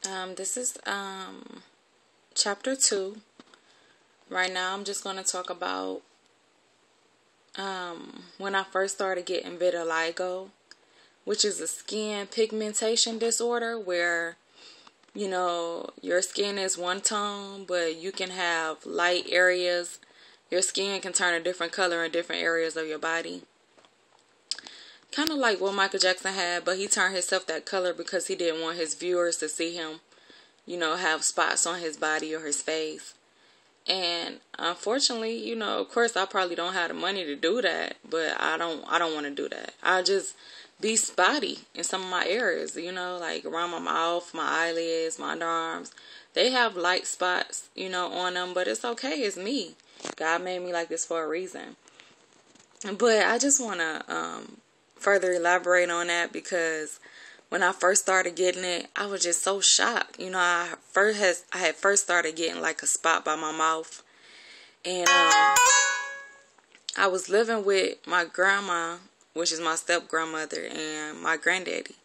This is chapter 2. Right now I'm just going to talk about when I first started getting vitiligo, which is a skin pigmentation disorder where, your skin is one tone, but you can have light areas. Your skin can turn a different color in different areas of your body. Kind of like what Michael Jackson had, but he turned himself that color because he didn't want his viewers to see him, have spots on his body or his face. And unfortunately, of course I probably don't have the money to do that, but I don't want to do that. I just be spotty in some of my areas, like around my mouth, my eyelids, my underarms. They have light spots, on them, but it's okay. It's me. God made me like this for a reason. But I just want to further elaborate on that because when I first started getting it, I was just so shocked. I had first started getting like a spot by my mouth, and I was living with my grandma, which is my step grandmother, and my granddaddy.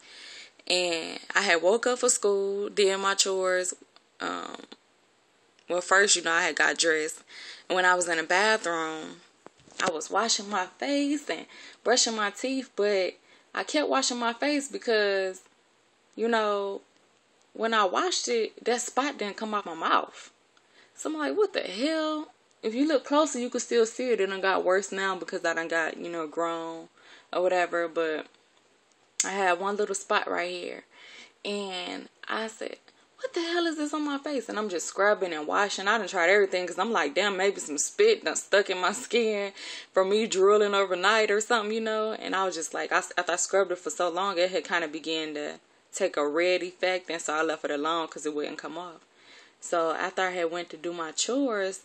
And I had woke up for school, did my chores. Well, first, I had got dressed, and when I was in the bathroom, I was washing my face and brushing my teeth, but I kept washing my face because, when I washed it, that spot didn't come out my mouth. So I'm like, what the hell? If you look closer, you could still see it. It done got worse now because I done got, grown or whatever. But I had one little spot right here. And I said, what the hell is this on my face? And I'm just scrubbing and washing. I done tried everything because I'm like, damn, maybe some spit done stuck in my skin from me drooling overnight or something, And I was just like, after I scrubbed it for so long, it had kind of began to take a red effect. And so I left it alone because it wouldn't come off. So after I had went to do my chores,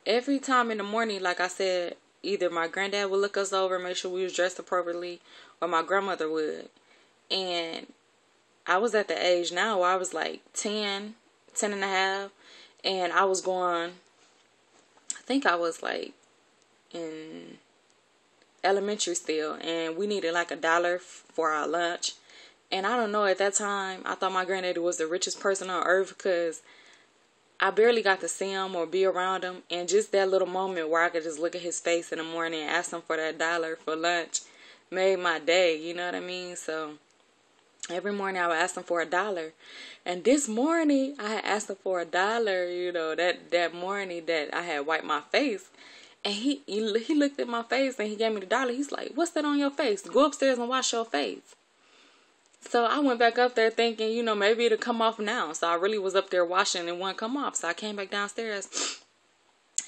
every time in the morning, like I said, either my granddad would look us over, make sure we was dressed appropriately, or my grandmother would. And I was at the age now where I was like 10 and a half, and I was going, I think I was like in elementary still, and we needed like $1 for our lunch. And I don't know, at that time, I thought my granddaddy was the richest person on earth because I barely got to see him or be around him. And just that little moment where I could just look at his face in the morning and ask him for that $1 for lunch made my day, you know what I mean? So every morning I would ask him for $1. And this morning I had asked him for $1, that morning that I had wiped my face. And he looked at my face and he gave me the $1. He's like, what's that on your face? Go upstairs and wash your face. So I went back up there thinking, maybe it'll come off now. So I really was up there washing and it wouldn't come off. So I came back downstairs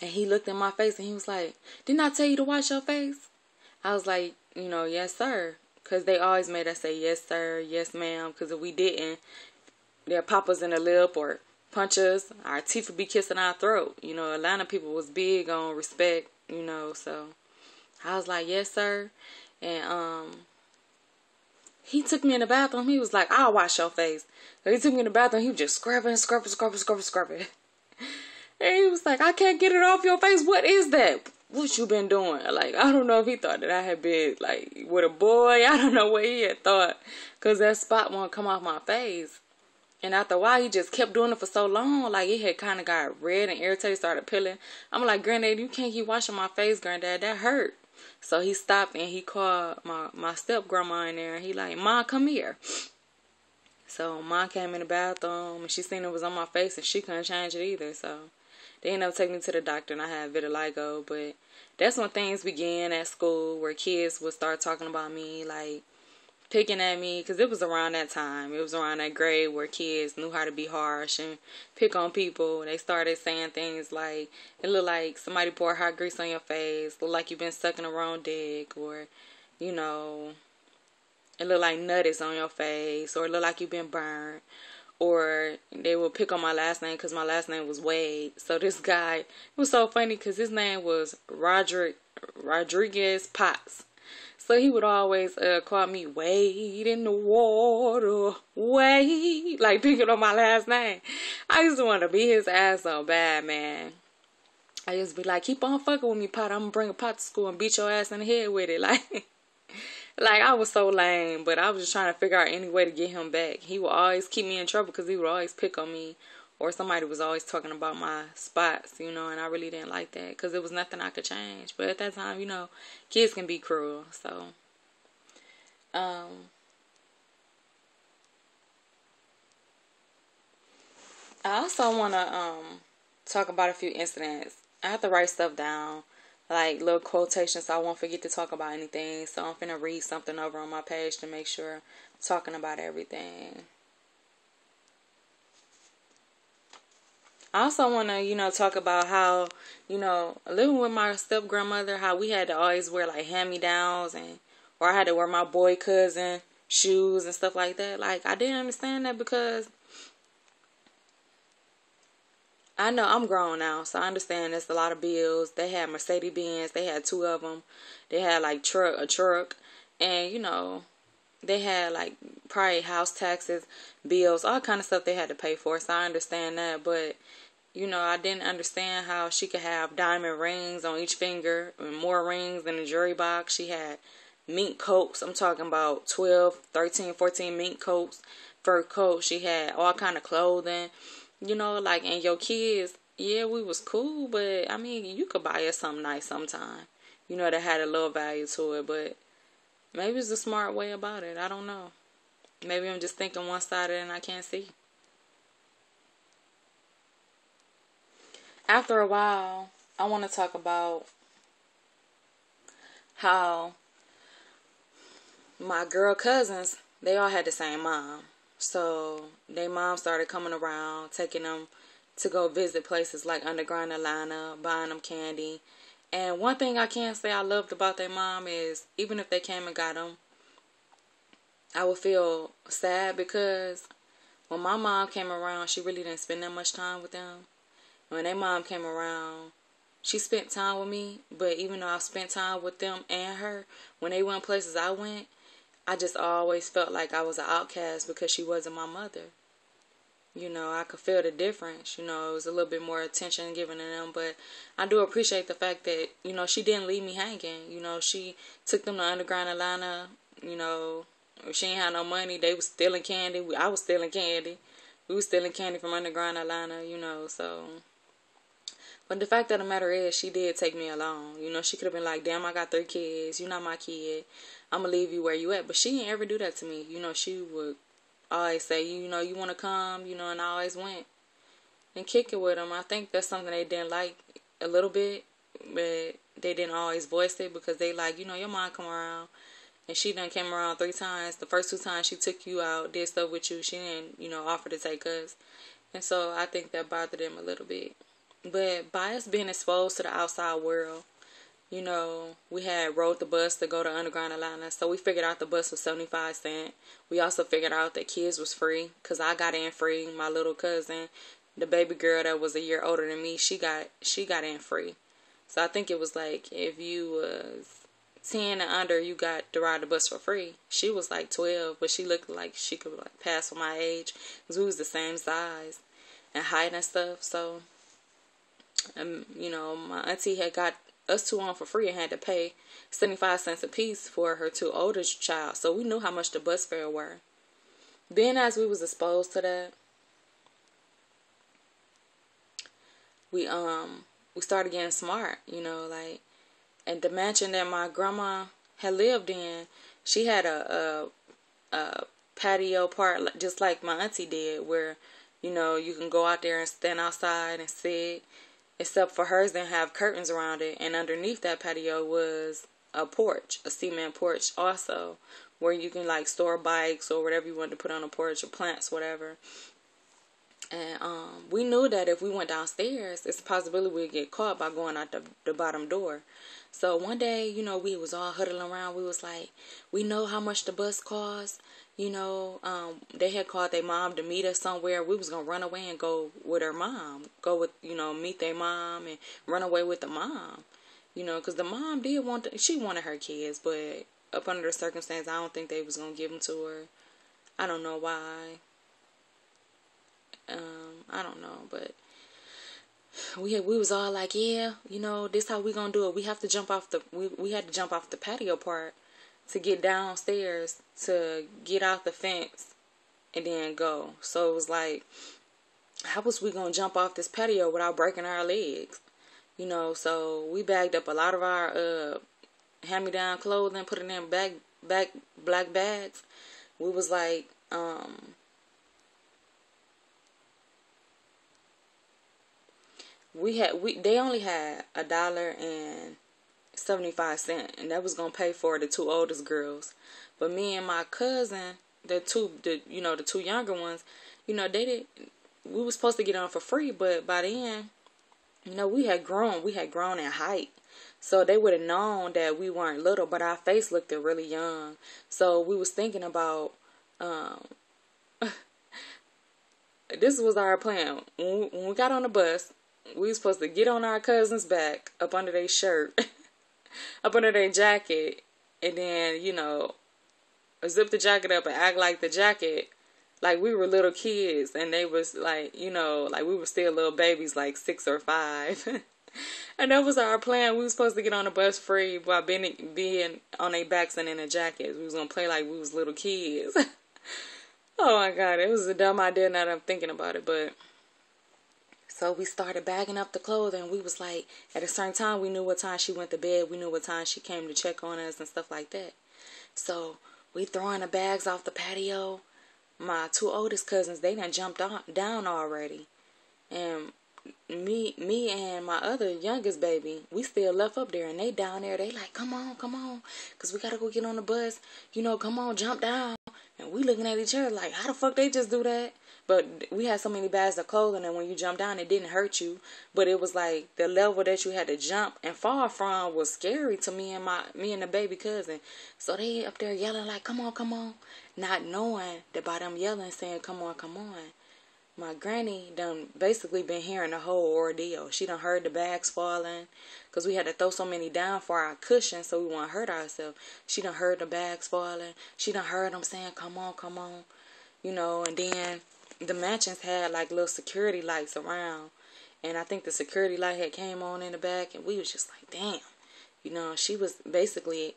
and he looked at my face and he was like, didn't I tell you to wash your face? I was like, yes, sir. Because they always made us say, yes, sir, yes, ma'am. Because if we didn't, they'll pop us in the lip or punch us. Our teeth would be kissing our throat. Atlanta people was big on respect, So I was like, yes, sir. And he took me in the bathroom. He was like, I'll wash your face. So he took me in the bathroom. He was just scrubbing. And he was like, I can't get it off your face. What is that? What you been doing? Like, I don't know if he thought that I had been, like, with a boy. I don't know what he had thought. Because that spot won't come off my face. And after a while, he just kept doing it for so long. Like, it had kind of got red and irritated, started peeling. I'm like, Granddad, you can't keep washing my face, Granddad. That hurt. So he stopped and he called my step-grandma in there. And he like, Ma, come here. So Ma came in the bathroom and she seen it was on my face and she couldn't change it either. So they ended up taking me to the doctor and I had vitiligo. But that's when things began at school where kids would start talking about me, like picking at me. Because it was around that time. It was around that grade where kids knew how to be harsh and pick on people. They started saying things like, it looked like somebody poured hot grease on your face. Look like you've been sucking the wrong dick. Or, it looked like nut is on your face. Or it looked like you've been burned. Or they would pick on my last name because my last name was Wade. So this guy, it was so funny because his name was Rodriguez Potts. So he would always call me Wade in the water, Wade, like picking on my last name. I used to want to beat his ass so bad, man. I used to be like, keep on fucking with me, Pot. I'm going to bring a pot to school and beat your ass in the head with it. Like, Like, I was so lame, but I was just trying to figure out any way to get him back. He would always keep me in trouble because he would always pick on me, or somebody was always talking about my spots, you know, and I really didn't like that because there was nothing I could change. But at that time, you know, kids can be cruel. So, I also want to talk about a few incidents. I have to write stuff down, like little quotations, so I won't forget to talk about anything. So I'm finna read something over on my page to make sure I'm talking about everything. I also want to, you know, talk about how, you know, living with my step grandmother, how we had to always wear like hand-me-downs, and or I had to wear my boy cousin shoes and stuff like that. Like, I didn't understand that because I know I'm grown now, so I understand there's a lot of bills. They had Mercedes Benz, they had two of them. They had like a truck, and you know, they had like probably house taxes, bills, all kind of stuff they had to pay for. So I understand that, but you know, I didn't understand how she could have diamond rings on each finger and more rings in the jewelry box. She had mink coats. I'm talking about 12, 13, 14 mink coats, fur coats. She had all kind of clothing. You know, like, and your kids, yeah, we was cool, but, I mean, you could buy us something nice sometime. You know, that had a little value to it, but maybe it's a smart way about it. I don't know. Maybe I'm just thinking one-sided and I can't see. After a while, I want to talk about how my girl cousins, they all had the same mom. So their mom started coming around, taking them to go visit places like Underground Atlanta, buying them candy. And one thing I can say I loved about their mom is even if they came and got them, I would feel sad because when my mom came around, she really didn't spend that much time with them. When their mom came around, she spent time with me, but even though I spent time with them and her, when they went places I went, I just always felt like I was an outcast because she wasn't my mother. You know, I could feel the difference. You know, it was a little bit more attention given to them, but I do appreciate the fact that, you know, she didn't leave me hanging. You know, she took them to Underground Atlanta. You know, if she ain't had no money, they was stealing candy. I was stealing candy. We was stealing candy from Underground Atlanta, you know, so. But the fact of the matter is, she did take me along. You know, she could have been like, damn, I got 3 kids. You're not my kid. I'm going to leave you where you at. But she didn't ever do that to me. You know, she would always say, you know, you want to come, you know, and I always went and kick it with them. I think that's something they didn't like a little bit, but they didn't always voice it because they like, you know, your mom come around. And she done came around 3 times. The first 2 times she took you out, did stuff with you, she didn't, you know, offer to take us. And so I think that bothered them a little bit. But by us being exposed to the outside world, you know, we had rode the bus to go to Underground Atlanta. So we figured out the bus was 75 cents. We also figured out that kids was free because I got in free. My little cousin, the baby girl that was a year older than me, she got in free. So I think it was like if you was 10 and under, you got to ride the bus for free. She was like 12, but she looked like she could like pass for my age because we was the same size and height and stuff. So, you know, my auntie had got us 2 on for free and had to pay 75 cents a piece for her 2 older child. So we knew how much the bus fare were. Being as we was exposed to that, we started getting smart, you know, like, and the mansion that my grandma had lived in, she had a patio part just like my auntie did, where, you know, you can go out there and stand outside and sit. Except for hers didn't have curtains around it, and underneath that patio was a porch, a cement porch also, where you can like store bikes or whatever you want to put on a porch or plants, whatever. And we knew that if we went downstairs, it's a possibility we'd get caught by going out the bottom door. So one day, you know, we was all huddling around. We was like, we know how much the bus costs. You know, they had called their mom to meet us somewhere. We was going to run away and go with her mom. Go with, you know, meet their mom and run away with the mom. You know, because the mom did she wanted her kids. But up under the circumstance, I don't think they was going to give them to her. I don't know why. I don't know, but we was all like, yeah, you know, this how we gonna do it. We have to jump off we had to jump off the patio part to get downstairs to get out the fence and then go. So it was like, how was we going to jump off this patio without breaking our legs? You know, so we bagged up a lot of our hand-me-down clothing, put it in black bags. We was like, they only had $1.75, and that was gonna pay for the two oldest girls. But me and my cousin, the two younger ones, we was supposed to get on for free, but by then, we had grown in height. So they would have known that we weren't little, but our face looked really young. So we was thinking about, this was our plan. When we got on the bus, we was supposed to get on our cousin's back, up under their shirt, up under their jacket, and then, zip the jacket up and act like the jacket, like we were little kids, and they was like, like we were still little babies, like 6 or 5. And that was our plan. We was supposed to get on the bus free while being on their backs and in their jackets. We was going to play like we was little kids. Oh my God, it was a dumb idea now that I'm thinking about it. But so we started bagging up the clothing. We was like, at a certain time, we knew what time she went to bed. We knew what time she came to check on us and stuff like that. So we throwing the bags off the patio. My two oldest cousins, they done jumped down already. And me and my other youngest baby, we still left up there, and they down there. They like, come on, because we got to go get on the bus. Come on, jump down. And we looking at each other like, how the fuck they just do that? But we had so many bags of clothing, and when you jump down, it didn't hurt you. But it was like the level that you had to jump and fall from was scary to me and the baby cousin. So they up there yelling like, come on, not knowing that by them yelling, saying, come on, my granny done basically been hearing the whole ordeal. She done heard the bags falling, because we had to throw so many down for our cushion so we won't hurt ourselves. She done heard the bags falling. She done heard them saying, come on. And then the mansions had like little security lights around. And I think the security light had came on in the back, and we was just like, damn. She was basically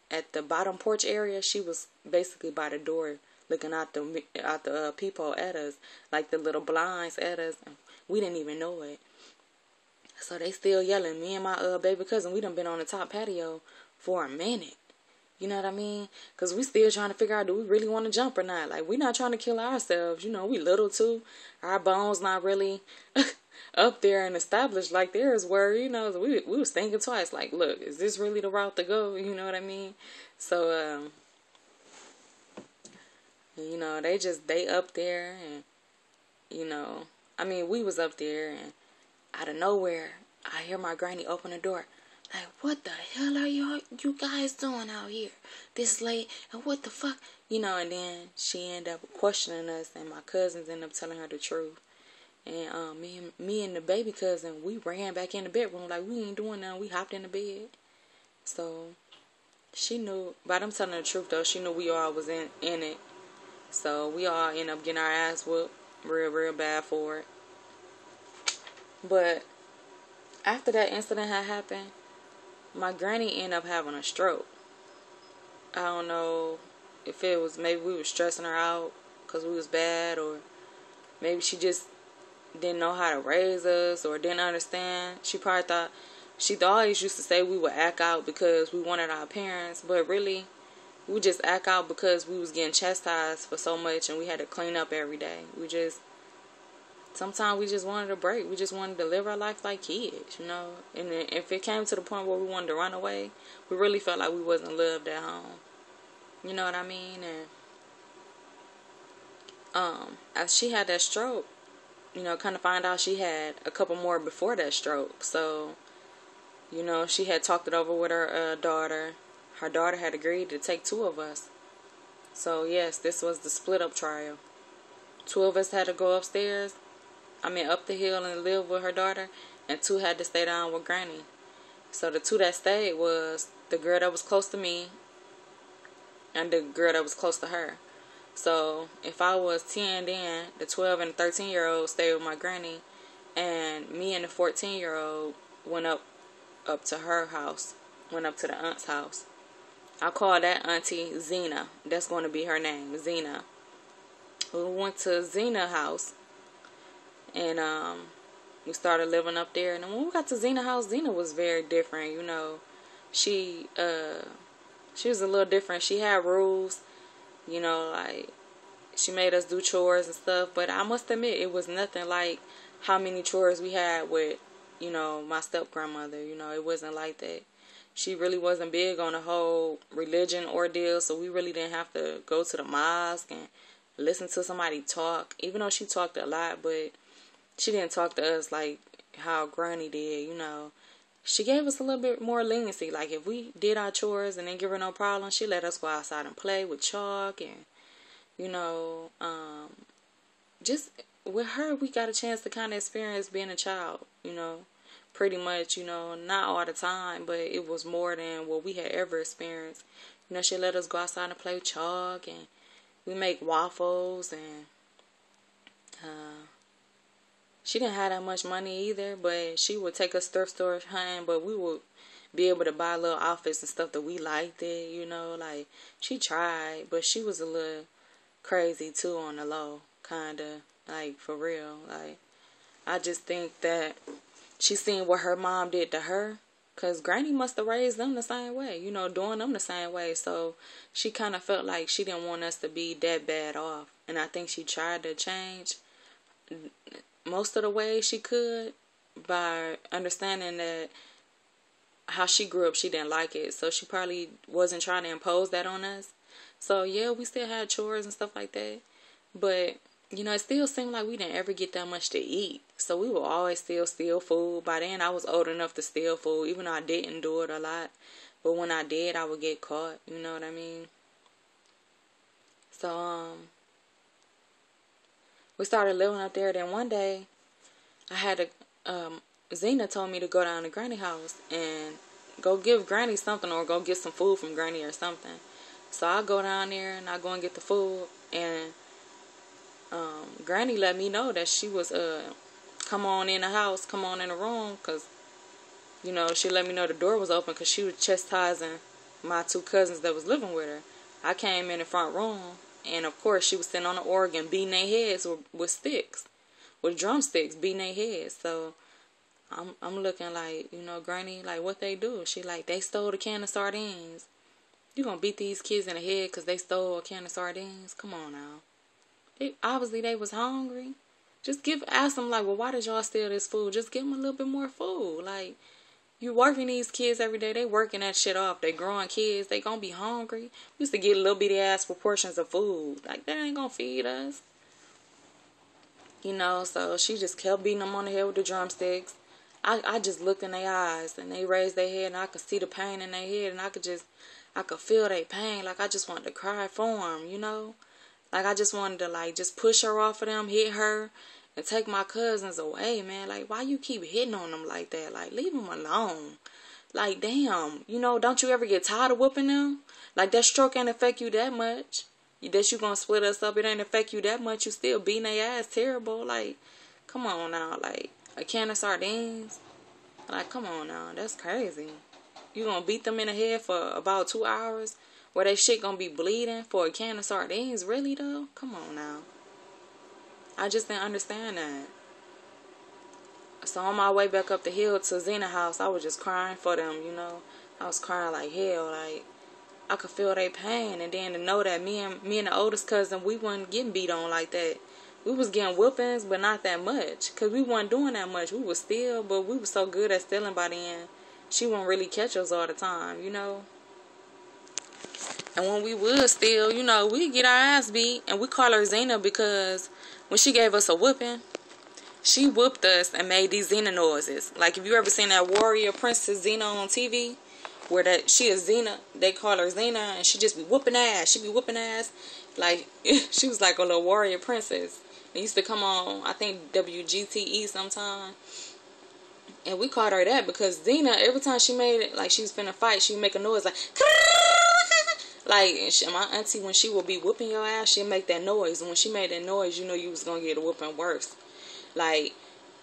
at the bottom porch area. She was basically by the door, looking out the peephole at us, like the little blinds at us. We didn't even know it. So they still yelling. Me and my baby cousin, we done been on the top patio for a minute. You know what I mean? Because we still trying to figure out, do we really want to jump or not? Like, we not trying to kill ourselves. We little too. Our bones not really up there and established like theirs were. So we was thinking twice. Like, look, is this really the route to go? You know what I mean? So, they up there, and, we was up there, and out of nowhere, I hear my granny open the door. Like, what the hell are you guys doing out here this late? And what the fuck? And then she ended up questioning us, and my cousins ended up telling her the truth. And me and the baby cousin, we ran back in the bedroom like we ain't doing nothing. We hopped in the bed. So she knew, by them telling the truth though, she knew we all was in it. So we all ended up getting our ass whooped real bad for it. But after that incident had happened, my granny ended up having a stroke. I don't know if it was maybe we were stressing her out because we was bad, or maybe she just didn't know how to raise us or didn't understand. She always used to say we would act out because we wanted our parents, but really we would just act out because we was getting chastised for so much and we had to clean up every day. Sometimes we just wanted a break. We just wanted to live our life like kids, And if it came to the point where we wanted to run away, we really felt like we wasn't loved at home. You know what I mean? And as she had that stroke, kind of find out she had a couple more before that stroke. So, she had talked it over with her daughter. Her daughter had agreed to take 2 of us. So, yes, this was the split-up trial. 2 of us had to go up the hill and live with her daughter, and 2 had to stay down with Granny. So the 2 that stayed was the girl that was close to me and the girl that was close to her. So if I was 10 then, the 12 and the 13-year-old stayed with my granny, and me and the 14-year-old went up to her house, went up to the aunt's house. I call that auntie Zena. That's going to be her name, Zena. We went to Zena house, and we started living up there. And when we got to Zena house, Zena was very different. You know, she was a little different. She had rules. You know, like she made us do chores and stuff. But I must admit, it was nothing like how many chores we had with, you know, my step grandmother. You know, it wasn't like that. She really wasn't big on the whole religion ordeal, so we really didn't have to go to the mosque and listen to somebody talk, even though she talked a lot, but she didn't talk to us like how Granny did, you know. She gave us a little bit more leniency. Like, if we did our chores and didn't give her no problem, she let us go outside and play with chalk, and, you know, just with her, we got a chance to kind of experience being a child, you know. Pretty much, you know, not all the time, but it was more than what we had ever experienced. You know, she let us go outside and play with chalk, and we make waffles, and she didn't have that much money either, but she would take us thrift store hunting, but we would be able to buy little outfits and stuff that we liked it, you know, like, she tried, but she was a little crazy too on the low, kinda, like, for real. Like, I just think that she seen what her mom did to her, because Granny must have raised them the same way, you know, doing them the same way. So she kind of felt like she didn't want us to be that bad off. And I think she tried to change most of the ways she could by understanding that how she grew up, she didn't like it. So she probably wasn't trying to impose that on us. So, yeah, we still had chores and stuff like that. But, you know, it still seemed like we didn't ever get that much to eat. So we would always still steal food. By then, I was old enough to steal food, even though I didn't do it a lot. But when I did, I would get caught. You know what I mean? So, we started living up there. Then one day, I had Zena told me to go down to Granny house and go give Granny something, or go get some food from Granny or something. So I go down there and I go and get the food, and Granny let me know that she was come on in the house, come on in the room, because, you know, she let me know the door was open because she was chastising my two cousins that was living with her. I came in the front room, and of course she was sitting on the organ beating their heads with sticks, with drumsticks, beating their heads. So I'm looking like, you know, Granny, like, what they do? She like, they stole a can of sardines. You gonna beat these kids in the head because they stole a can of sardines? Come on now. Obviously they was hungry. Just ask them, like, well, why did y'all steal this food? Just give them a little bit more food. Like, you working these kids every day. They working that shit off. They growing kids. They gonna be hungry. We used to get little bitty ass proportions of food. Like, that ain't gonna feed us. You know, so she just kept beating them on the head with the drumsticks. I just looked in their eyes, and they raised their head, and I could see the pain in their head, and I could feel their pain. Like, I just wanted to cry for them, you know? Like, I just wanted to, like, just push her off of them, hit her, and take my cousins away, man. Like, why you keep hitting on them like that? Like, leave them alone. Like, damn, you know, don't you ever get tired of whooping them? Like, that stroke ain't affect you that much. That you gonna split us up, it ain't affect you that much. You still beating their ass terrible. Like, come on now. Like, a can of sardines? Like, come on now. That's crazy. You gonna beat them in the head for about 2 hours where they shit gonna be bleeding for a can of sardines? Really, though? Come on now. I just didn't understand that. So on my way back up the hill to Zena house, I was just crying for them, you know. I was crying like hell. Like, I could feel their pain. And then to know that me and the oldest cousin, we wasn't getting beat on like that. We was getting whoopings, but not that much. Because we wasn't doing that much. We was steal, but we was so good at stealing by then. She wouldn't really catch us all the time, you know. And when we would steal, you know, we'd get our ass beat. And we call her Zena because when she gave us a whooping, she whooped us and made these Xena noises. Like, if you ever seen that warrior princess Xena on TV, where that she is Xena, they call her Xena, and she just be whooping ass. She be whooping ass. Like, she was like a little warrior princess. It used to come on, I think, WGTE sometime. And we called her that because Xena, every time she made it, like she was finna fight, she would make a noise like, like, my auntie, when she would be whooping your ass, she'd make that noise. And when she made that noise, you know you was gonna get a whooping worse. Like,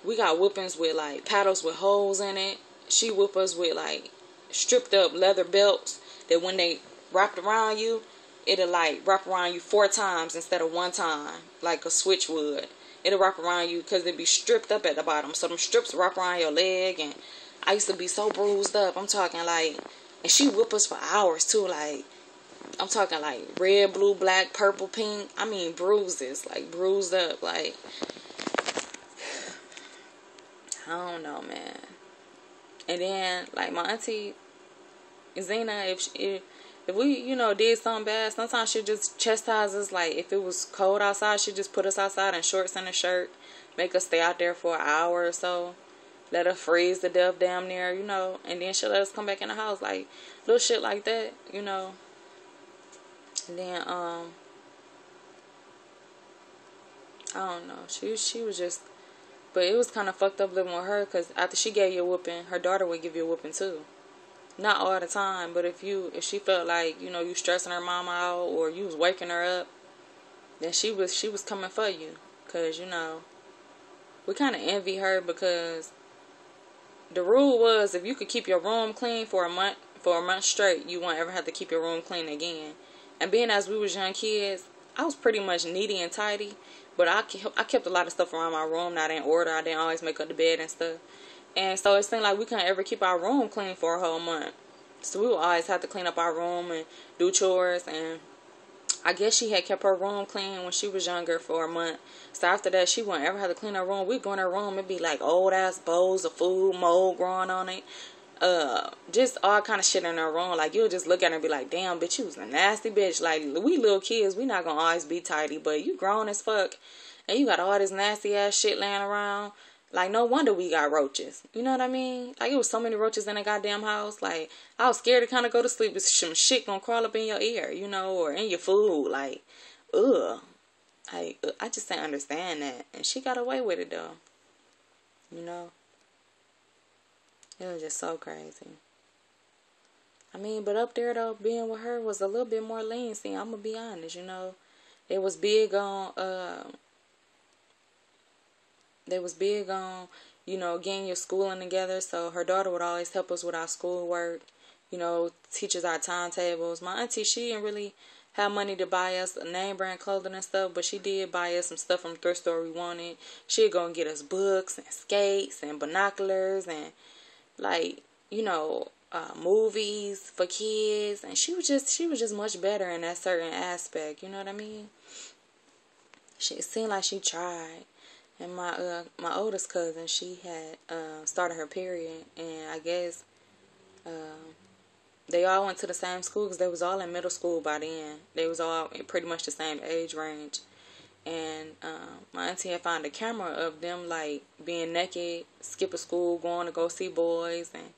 we got whoopings with, like, paddles with holes in it. She whoop us with, like, stripped up leather belts that when they wrapped around you, it'll like wrap around you 4 times instead of 1 time, like a switch would. It'll wrap around you because it'll be stripped up at the bottom. So them strips wrap around your leg, and I used to be so bruised up. I'm talking like, and she whip us for hours too. Like, I'm talking like red, blue, black, purple, pink. I mean bruises, like bruised up. Like, I don't know, man. And then like my auntie Zena, if we, you know, did something bad, sometimes she'd just chastise us. Like, if it was cold outside, she'd just put us outside in shorts and a shirt, make us stay out there for an hour or so, let us freeze to death damn near, you know, and then she'll let us come back in the house, like, little shit like that, you know. And then, I don't know, she was just, but it was kind of fucked up living with her, because after she gave you a whooping, her daughter would give you a whooping too. Not all the time, but if she felt like, you know, you stressing her mama out or you was waking her up, then she was coming for you. Cause, you know, we kind of envy her, because the rule was if you could keep your room clean for a month straight, you won't ever have to keep your room clean again. And being as we was young kids, I was pretty much needy and tidy, but I kept a lot of stuff around my room not in order. I didn't always make up the bed and stuff. And so it seemed like we couldn't ever keep our room clean for a whole month. So we would always have to clean up our room and do chores. And I guess she had kept her room clean when she was younger for a month. So after that, she wouldn't ever have to clean her room. We'd go in her room, it'd be like old ass bowls of food, mold growing on it. Just all kind of shit in her room. Like, you'll just look at her and be like, damn, bitch, you was a nasty bitch. Like, we little kids, we not gonna always be tidy, but you grown as fuck. And you got all this nasty ass shit laying around. Like, no wonder we got roaches. You know what I mean? Like, it was so many roaches in the goddamn house. Like, I was scared to kind of go to sleep. It's some shit gonna crawl up in your ear, you know, or in your food. Like, ugh. I just didn't understand that. And she got away with it, though. You know? It was just so crazy. I mean, but up there, though, being with her was a little bit more leniency. I'm gonna be honest, you know? They was big on, you know, getting your schooling together. So her daughter would always help us with our schoolwork, you know, teach us our timetables. My auntie, she didn't really have money to buy us a name brand clothing and stuff, but she did buy us some stuff from the thrift store we wanted. She'd go and get us books and skates and binoculars and, like, you know, movies for kids. And she was just much better in that certain aspect, you know what I mean? It seemed like she tried. And my oldest cousin, she had started her period, and I guess they all went to the same school because they was all in middle school by then. They was all pretty much the same age range. And my auntie had found a camera of them, like, being naked, skipping school, going to go see boys, and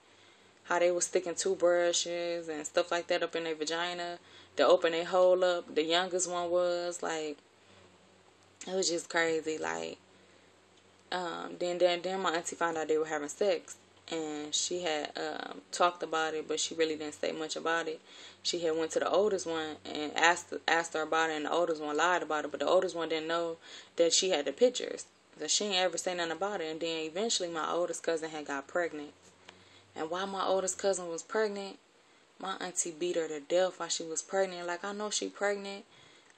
how they was sticking toothbrushes and stuff like that up in their vagina to open their hole up. The youngest one was, like, it was just crazy, like. Then my auntie found out they were having sex, and she had talked about it, but she really didn't say much about it. She had went to the oldest one and asked her about it, and the oldest one lied about it, but the oldest one didn't know that she had the pictures, so she didn't ever say nothing about it. And then eventually my oldest cousin had got pregnant, and while my oldest cousin was pregnant, my auntie beat her to death while she was pregnant. Like, I know she pregnant,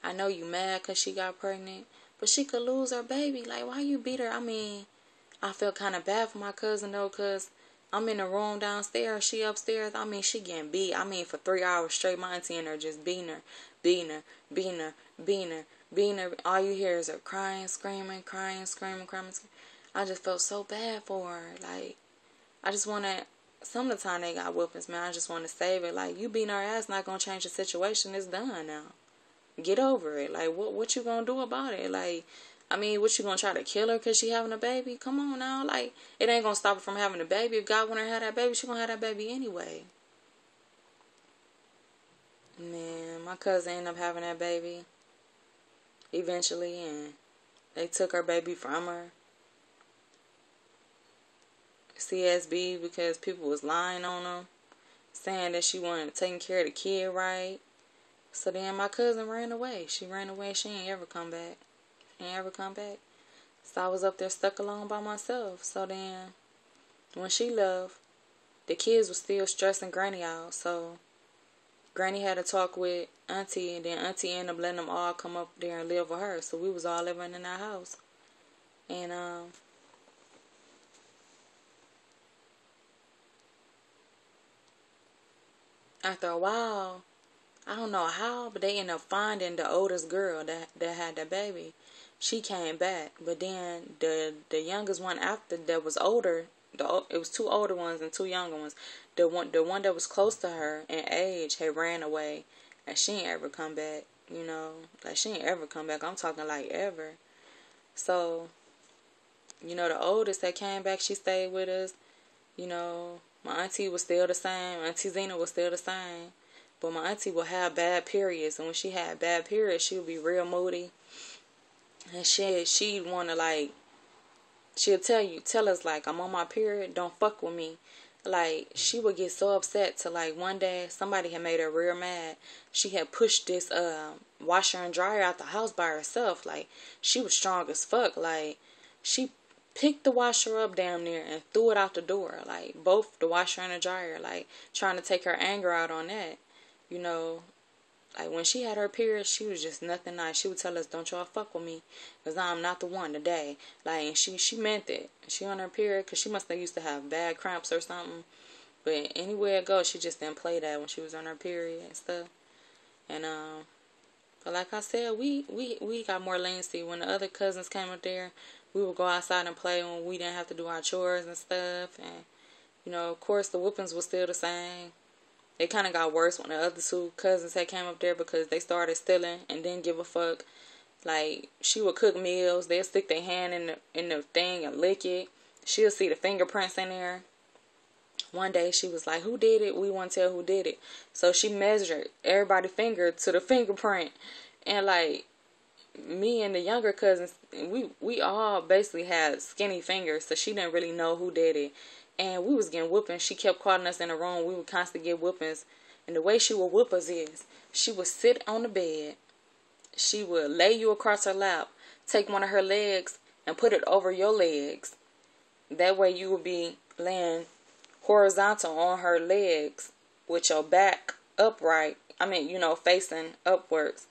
I know you mad because she got pregnant, but she could lose her baby. Like, why you beat her? I mean, I felt kind of bad for my cousin, though, because I'm in the room downstairs. She upstairs. I mean, she getting beat. I mean, for 3 hours straight, my auntie and her just beating her. All you hear is her crying, screaming. I just felt so bad for her. Like, I just want to, some of the time they got whoopings, man. I just want to save it. Like, you beating her ass not going to change the situation. It's done now. Get over it. Like, what you gonna do about it? Like, I mean, what you gonna try to kill her because she having a baby? Come on now. Like, it ain't gonna stop her from having a baby. If God want her to have that baby, she gonna have that baby anyway. Man, my cousin ended up having that baby eventually, and they took her baby from her. CSB, because people was lying on her, saying that she wasn't taking care of the kid right. So then my cousin ran away. She ran away. She ain't ever come back. So I was up there stuck alone by myself. So then when she left, the kids were still stressing Granny out. So Granny had a talk with Auntie, and then Auntie ended up letting them all come up there and live with her. So we was all living in that house. And after a while, I don't know how, but they ended up finding the oldest girl that had that baby. She came back, but then the youngest one after that was older. It was two older ones and two younger ones. The one that was close to her in age had ran away, and she ain't ever come back. You know, like she ain't ever come back. I'm talking like ever. So, you know, the oldest that came back, she stayed with us. You know, my auntie was still the same. Auntie Zena was still the same. But my auntie would have bad periods, and when she had bad periods, she would be real moody. And she'd want to, like, she'll tell us, like, I'm on my period, don't fuck with me. Like, she would get so upset to, like, one day, somebody had made her real mad. She had pushed this washer and dryer out the house by herself. Like, she was strong as fuck. Like, she picked the washer up damn near and threw it out the door. Like, both the washer and the dryer. Like, trying to take her anger out on that. You know, like when she had her period, she was just nothing nice. She would tell us, don't y'all fuck with me, because I'm not the one today. Like, and she meant it. She on her period, because she must have used to have bad cramps or something. But anywhere it goes, she just didn't play that when she was on her period and stuff. And, but like I said, we got more leniency. When the other cousins came up there, we would go outside and play when we didn't have to do our chores and stuff. And, you know, of course, the whoopings were still the same. It kind of got worse when the other two cousins had came up there because they started stealing and didn't give a fuck. Like, she would cook meals. They'll stick their hand in the thing and lick it. She'll see the fingerprints in there. One day she was like, who did it? We want to tell who did it. So she measured everybody's finger to the fingerprint. And, like, me and the younger cousins, we all basically had skinny fingers. So she didn't really know who did it. And we was getting whoopings. She kept calling us in the room. We would constantly get whoopings. And the way she would whoop us is, she would sit on the bed. She would lay you across her lap, take one of her legs, and put it over your legs. That way you would be laying horizontal on her legs with your back upright. I mean, you know, facing upwards.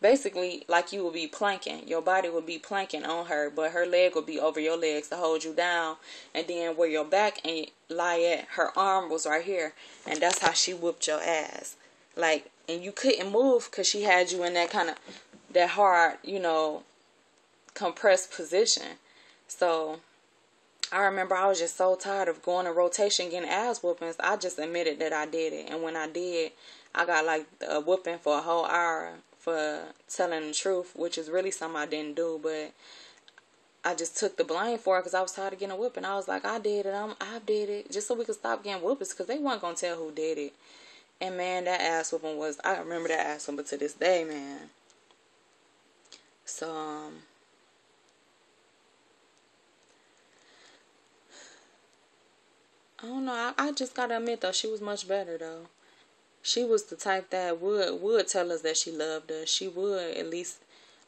Basically, like you would be planking. Your body would be planking on her, but her leg would be over your legs to hold you down. And then where your back and lie at, her arm was right here. And that's how she whooped your ass. Like, and you couldn't move because she had you in that kind of, that hard, you know, compressed position. So, I remember I was just so tired of going to rotation getting ass whoopings. I just admitted that I did it. And when I did, I got like a whooping for a whole hour for telling the truth, which is really something I didn't do, but I just took the blame for it because I was tired of getting a whooping. I was like, I did it, I did it, just so we could stop getting whoopings because they weren't going to tell who did it. And man, that ass whooping was, I remember that ass whooping to this day, man. So, I don't know, I just got to admit though, she was much better though. She was the type that would tell us that she loved us. She would at least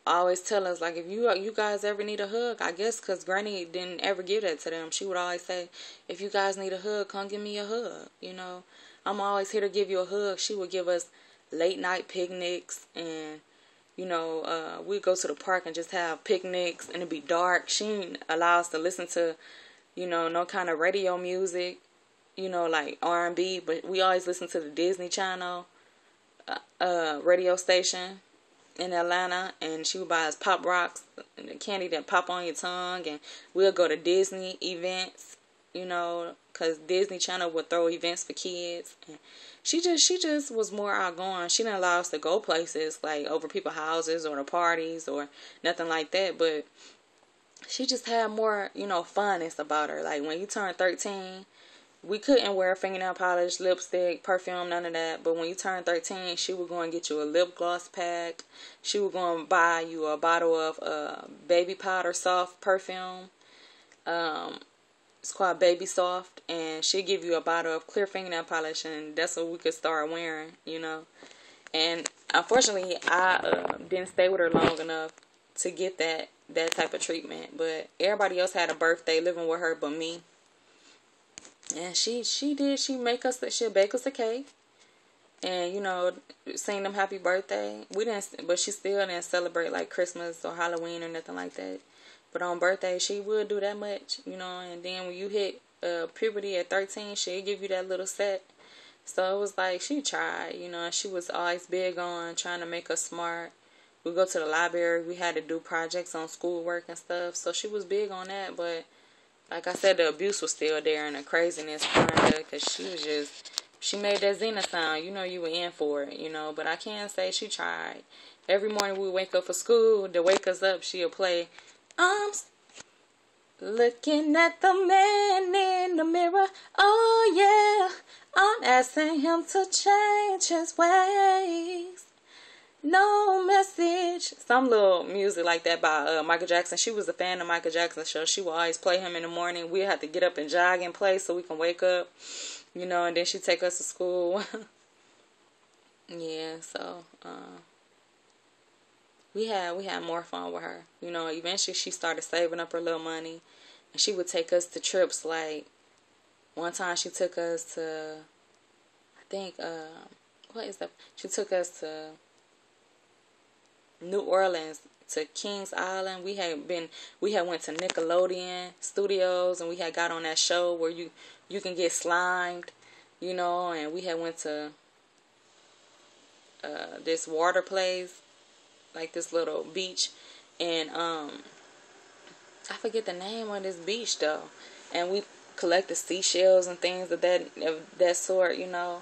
always tell us, like, if you guys ever need a hug, I guess because Granny didn't ever give that to them. She would always say, if you guys need a hug, come give me a hug. You know, I'm always here to give you a hug. She would give us late night picnics, and, you know, we'd go to the park and just have picnics, and it'd be dark. She didn't allow us to listen to, you know, no kind of radio music. You know, like R&B, but we always listen to the Disney Channel radio station in Atlanta, and she would buy us Pop Rocks and the candy that pop on your tongue, and we'll go to Disney events, you know, because Disney Channel would throw events for kids. And she just was more outgoing. She didn't allow us to go places like over people's houses or to parties or nothing like that, but she just had more, you know, funness about her. Like when you turn 13, we couldn't wear fingernail polish, lipstick, perfume, none of that. But when you turn 13, she would go and get you a lip gloss pack. She would go and buy you a bottle of baby powder soft perfume. It's called Baby Soft. And she'd give you a bottle of clear fingernail polish. And that's what we could start wearing, you know. And unfortunately, I didn't stay with her long enough to get that type of treatment. But everybody else had a birthday living with her but me. And she'd bake us a cake. and, you know, sing them happy birthday. We didn't, but she still didn't celebrate like Christmas or Halloween or nothing like that. But on birthday, she would do that much, you know. And then when you hit puberty at 13, she'd give you that little set. So it was like she tried, you know. And she was always big on trying to make us smart. We go to the library. We had to do projects on schoolwork and stuff. So she was big on that. But like I said, the abuse was still there and the craziness kind of, because she made that Xena sound. You know, you were in for it, you know. But I can say she tried. Every morning we wake up for school. To wake us up, she'll play, I'm looking at the man in the mirror. Oh, yeah. I'm asking him to change his ways. No message. Some little music like that by Michael Jackson. She was a fan of Michael Jackson, so she would always play him in the morning. We'd have to get up and jog and play so we can wake up, you know, and then she'd take us to school. Yeah, so we had more fun with her. You know, eventually she started saving up her little money, and she would take us to trips. Like, one time she took us to, I think, what is that? She took us to New Orleans, to Kings Island. We had went to Nickelodeon Studios, and we had got on that show where you can get slimed, you know, and we had went to this water place, like this little beach, and I forget the name of this beach though, and we collected seashells and things of that sort, you know.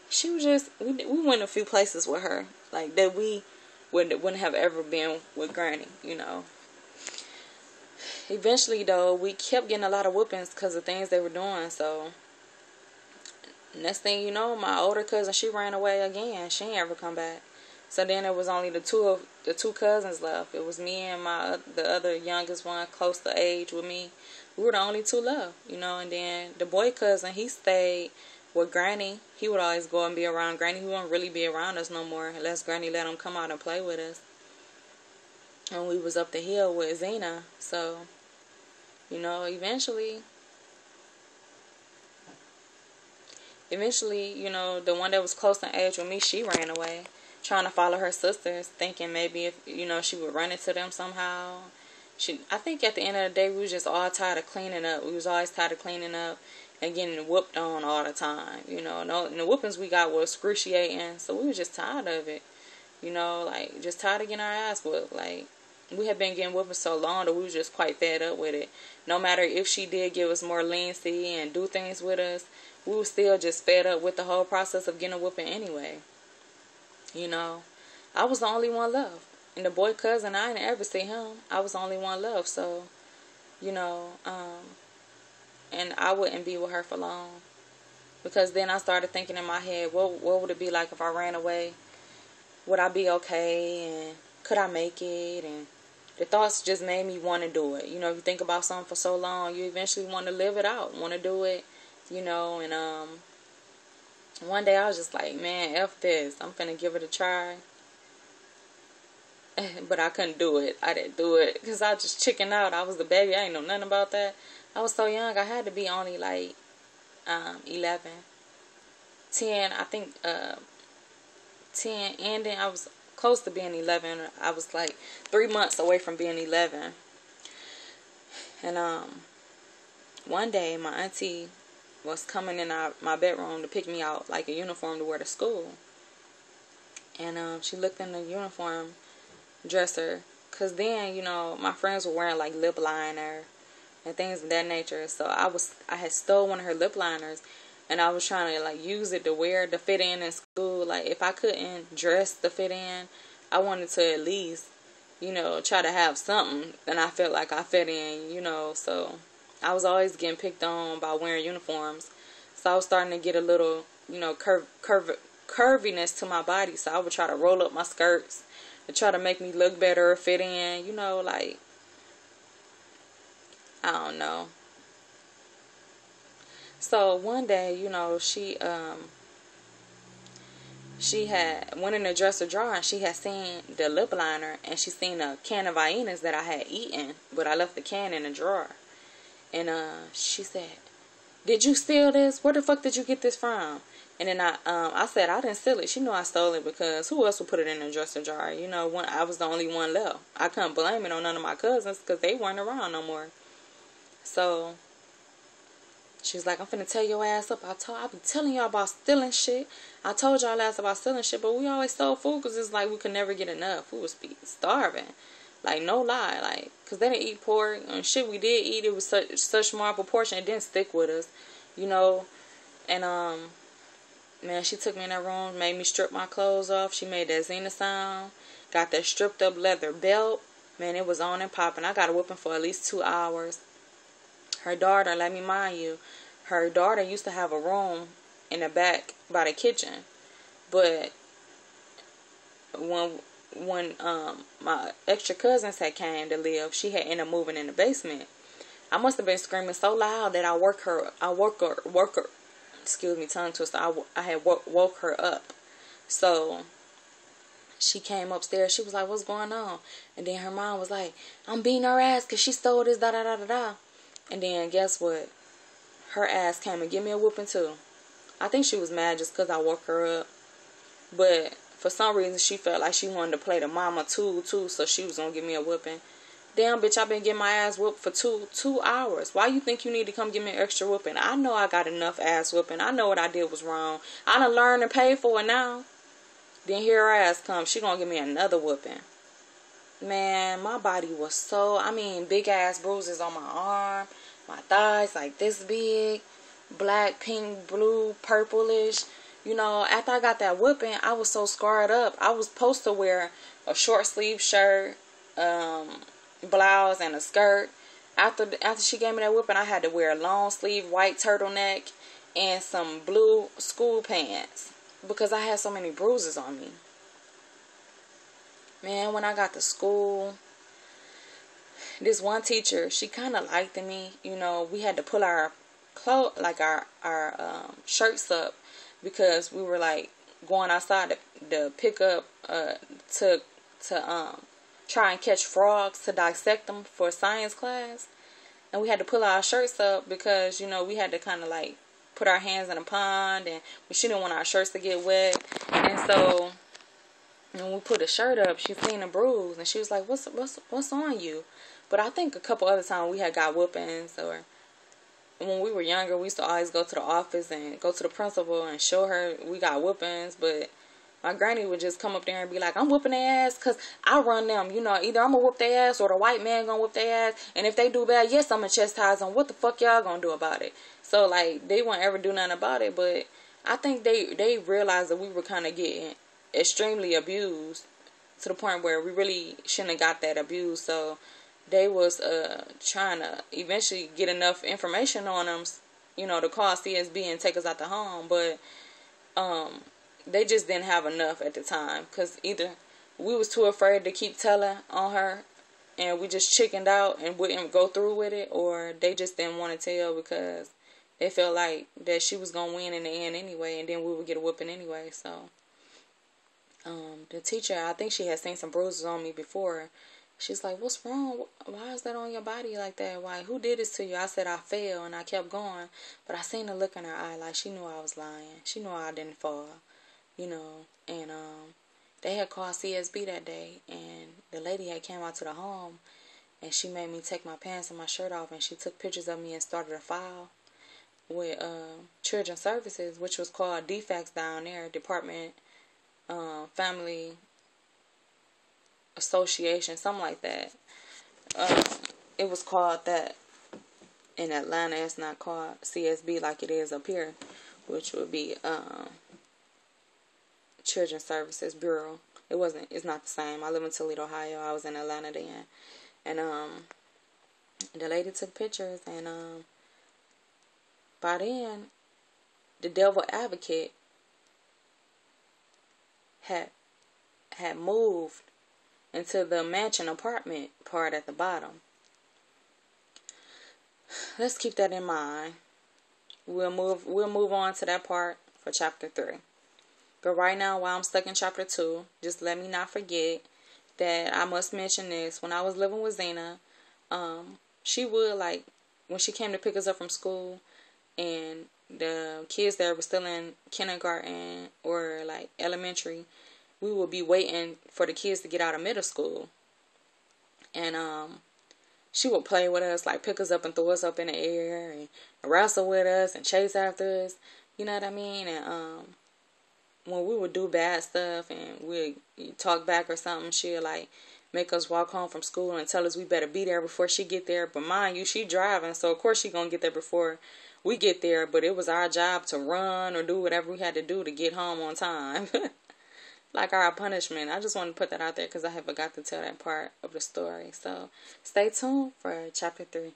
She was just, we went a few places with her, like, that we wouldn't have ever been with Granny, you know. Eventually though, we kept getting a lot of whoopings because of things they were doing. So next thing you know, my older cousin, she ran away again. She ain't ever come back. So then it was only the two cousins left. It was me and the other youngest one, close to age with me. We were the only two left, you know. And then the boy cousin, he stayed with Granny. He would always go and be around Granny. He wouldn't really be around us no more unless Granny let him come out and play with us. And we was up the hill with Xena. So, you know, eventually, you know, the one that was close in age with me, she ran away, trying to follow her sisters, thinking maybe if, you know, she would run into them somehow. I think at the end of the day, we was just all tired of cleaning up. We was always tired of cleaning up and getting whooped on all the time, you know. And the whoopings we got were excruciating, so we was just tired of it, you know, like, just tired of getting our ass whooped. Like, we had been getting whooped for so long that we was just quite fed up with it. No matter if she did give us more leniency and do things with us, we were still just fed up with the whole process of getting a whooping anyway, you know. I was the only one left. And the boy cousin, I didn't ever see him. I was the only one left, so, you know, and I wouldn't be with her for long. Because then I started thinking in my head, what would it be like if I ran away? Would I be okay? And could I make it? And the thoughts just made me want to do it. You know, if you think about something for so long, you eventually want to live it out, want to do it, you know. And one day I was just like, man, F this. I'm finna give it a try. But I couldn't do it. I didn't do it because I just chickened out. I was the baby. I ain't know nothing about that. I was so young. I had to be only like 11, 10. I think 10 ending. I was close to being 11. I was like 3 months away from being 11. And one day my auntie was coming in my bedroom to pick me out, like a uniform to wear to school. And she looked in the uniform dresser, because then, you know, my friends were wearing like lip liner and things of that nature. So I had stole one of her lip liners, and I was trying to like use it to fit in school. Like, if I couldn't dress to fit in, I wanted to at least, you know, try to have something and I felt like I fit in, you know. So I was always getting picked on by wearing uniforms. So I was starting to get a little, you know, curviness to my body. So I would try to roll up my skirts to try to make me look better or fit in, you know, like, I don't know. So one day, you know, she had went in the dresser drawer and she had seen the lip liner, and she seen a can of Viennas that I had eaten, but I left the can in the drawer. And she said, did you steal this? Where the fuck did you get this from? And then I said I didn't steal it. She knew I stole it because who else would put it in a dresser jar? You know, I was the only one left. I couldn't blame it on none of my cousins because they weren't around no more. So she's like, I'm finna tear your ass up. I be telling y'all about stealing shit. I told y'all last about stealing shit, but we always stole food because it's like we could never get enough. We was starving. Like, no lie. Like, because they didn't eat pork and shit we did eat. It was such small proportion. It didn't stick with us, you know. And, man, she took me in that room, made me strip my clothes off. She made that Xena sound. Got that stripped up leather belt. Man, it was on and popping. I got a whooping for at least 2 hours. Her daughter, let me mind you, her daughter used to have a room in the back by the kitchen. But when my extra cousins had came to live, she had ended up moving in the basement. I must have been screaming so loud that I woke her, excuse me, tongue twister. I had woke her up. So she came upstairs. She was like, what's going on? And then her mom was like, I'm beating her ass because she stole this, da da da da da. And then guess what? Her ass came and give me a whooping too. I think she was mad just because I woke her up. But for some reason, she felt like she wanted to play the mama too, so she was going to give me a whooping. Damn, bitch, I've been getting my ass whooped for two hours. Why you think you need to come give me an extra whooping? I know I got enough ass whooping. I know what I did was wrong. I done learned and paid for it now. Then here her ass comes. She going to give me another whooping. Man, my body was so, big ass bruises on my arm, my thighs like this big, black, pink, blue, purplish. You know, after I got that whooping, I was so scarred up. I was supposed to wear a short sleeve shirt, blouse, and a skirt. After she gave me that whooping, I had to wear a long sleeve white turtleneck and some blue school pants because I had so many bruises on me. Man, when I got to school, this one teacher, she kind of liked me. You know, we had to pull our shirts up because we were like going outside to pick up to try and catch frogs to dissect them for science class. And we had to pull our shirts up because, you know, we had to kind of like put our hands in a pond, and she didn't want our shirts to get wet. And so when we put a shirt up, she seen a bruise and she was like, what's on you? But I think a couple other times we had got whoopings, or when we were younger, we used to always go to the office and go to the principal and show her we got whoopings. But my granny would just come up there and be like, I'm whooping their ass because I run them. You know, either I'm going to whoop their ass or the white man going to whoop their ass. And if they do bad, yes, I'm going to chastise them. What the fuck y'all going to do about it? So, like, they won't ever do nothing about it. But I think they realized that we were kind of getting extremely abused to the point where we really shouldn't have got that abuse. So they was trying to eventually get enough information on them, you know, to call CSB and take us out the home. But they just didn't have enough at the time, because either we was too afraid to keep telling on her and we just chickened out and wouldn't go through with it, or they just didn't want to tell because they felt like that she was going to win in the end anyway, and then we would get a whooping anyway. So the teacher, I think she had seen some bruises on me before. She's like, what's wrong? Why is that on your body like that? Why? Who did this to you? I said I fell, and I kept going. But I seen the look in her eye like she knew I was lying. She knew I didn't fall, you know. And they had called CSB that day, and the lady had came out to the home, and she made me take my pants and my shirt off, and she took pictures of me and started a file with Children's Services, which was called DFACS down there, Department Family Association, something like that. It was called that in Atlanta. It's not called CSB like it is up here, which would be Children's Services Bureau. It's not the same. I live in Toledo, Ohio. I was in Atlanta then. And the lady took pictures, and by then the devil advocate had moved into the mansion apartment part at the bottom. Let's keep that in mind. We'll move on to that part for chapter 3. But right now, while I'm stuck in chapter 2, just let me not forget that I must mention this. When I was living with Xena, she would, like, when she came to pick us up from school, and the kids that were still in kindergarten or like elementary, we would be waiting for the kids to get out of middle school. And she would play with us, like pick us up and throw us up in the air and wrestle with us and chase after us. You know what I mean? And when we would do bad stuff and we'd talk back or something, she'd like make us walk home from school and tell us we better be there before she get there. But mind you, she driving, so of course she gonna get there before we get there. But it was our job to run or do whatever we had to do to get home on time. Like our punishment. I just want to put that out there because I have forgot to tell that part of the story. So stay tuned for chapter 3.